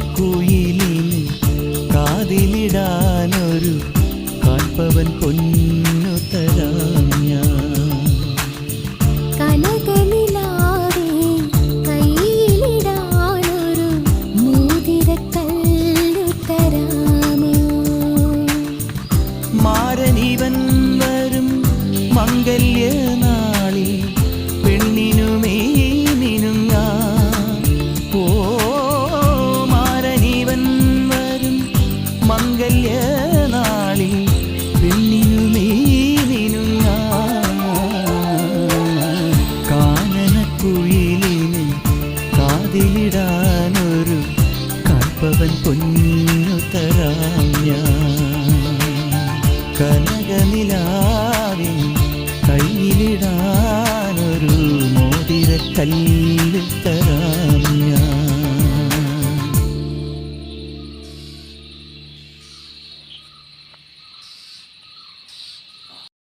കാനനക്കുയിലിന് കാതിലിടാനൊരു കാൽപ്പവൻ പൊന്നു തരാം ഞാൻ. കനകനിലാവേ കയ്യിലിടാനൊരു മോതിരക്കല്ലു തരാമോ? മാരനിവൻ വരും മംഗല്യനാളിൽ പെണ്ണിനുമേ മിനുങ്ങാൻ. ഓ മാരനിവൻ വരും മംഗല്യനാളിൽ പെണ്ണിനുമേ മിനുങ്ങാൻ. കാനനക്കുയിലിന് കാതിലിടാനൊരു കാൽപ്പവൻ പൊന്നു തരാം ഞാൻ. കനകനിലാവിൻ കയ്യിലിടാനൊരു മോതിരക്കല്ല്